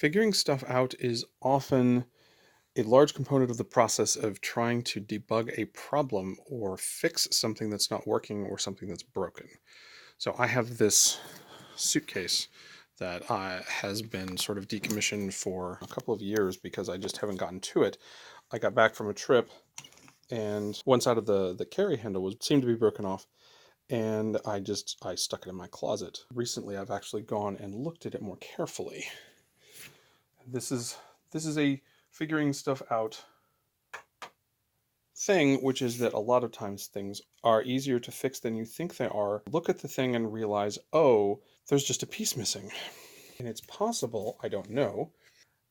Figuring stuff out is often a large component of the process of trying to debug a problem or fix something that's not working or something that's broken. So I have this suitcase that has been sort of decommissioned for a couple of years because I just haven't gotten to it. I got back from a trip and one side of the carry handle seemed to be broken off, and I stuck it in my closet. Recently I've actually gone and looked at it more carefully. This is a figuring stuff out thing, which is that a lot of times things are easier to fix than you think they are. Look at the thing and realize, oh, there's just a piece missing. And it's possible, I don't know,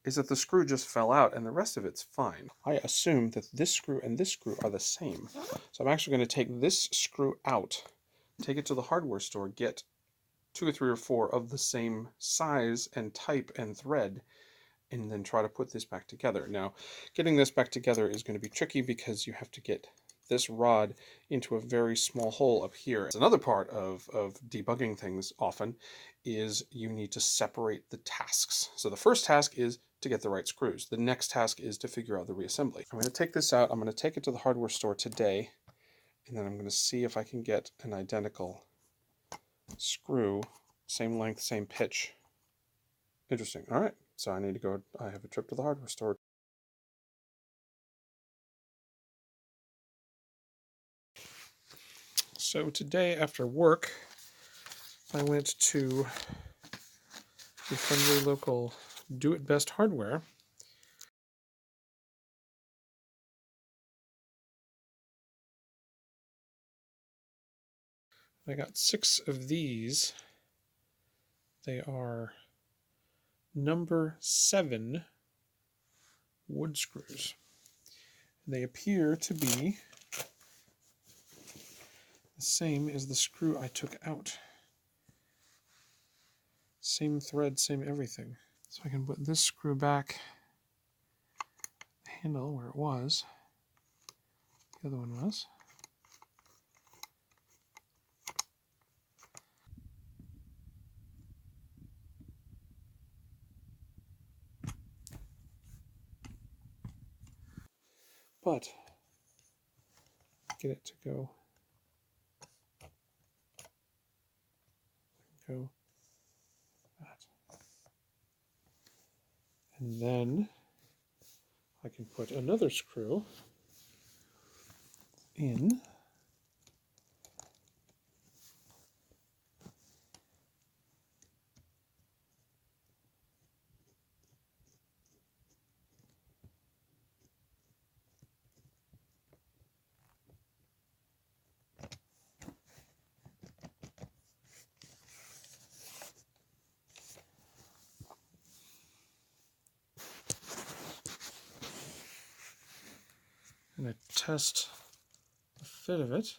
is that the screw just fell out and the rest of it's fine. I assume that this screw and this screw are the same. So I'm actually going to take this screw out, take it to the hardware store, get 2 or 3 or 4 of the same size and type and thread, and then try to put this back together. Now, getting this back together is going to be tricky because you have to get this rod into a very small hole up here. Another part of debugging things often is you need to separate the tasks. So the first task is to get the right screws. The next task is to figure out the reassembly. I'm going to take this out. I'm going to take it to the hardware store today, and then I'm going to see if I can get an identical screw, same length, same pitch. Interesting. All right. So I need to go, I have a trip to the hardware store. So today after work, I went to the friendly local Do It Best Hardware. I got 6 of these. They are number 7 wood screws. They appear to be the same as the screw I took out. Same thread, same everything. So I can put this screw back, the handle where it was. The other one was. But get it to go that. And then I can put another screw in. And I test the fit of it.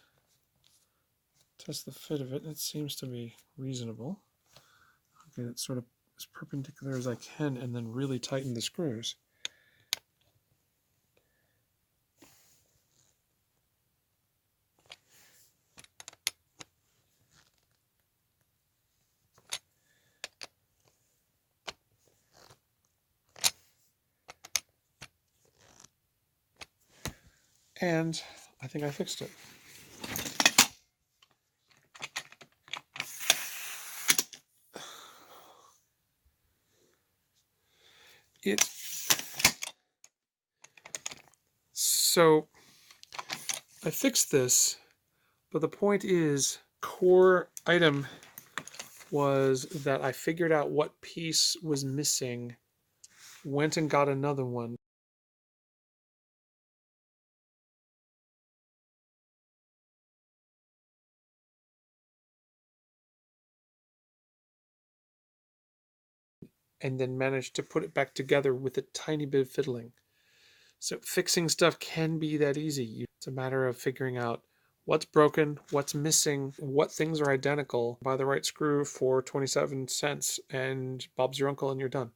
It seems to be reasonable. I'll get it sort of as perpendicular as I can and then really tighten the screws. And I think I fixed it. So I fixed this, but the point is, core item was that I figured out what piece was missing, went and got another one. And then managed to put it back together with a tiny bit of fiddling. So fixing stuff can be that easy. It's a matter of figuring out what's broken, what's missing, what things are identical. Buy the right screw for 27 cents and Bob's your uncle and you're done.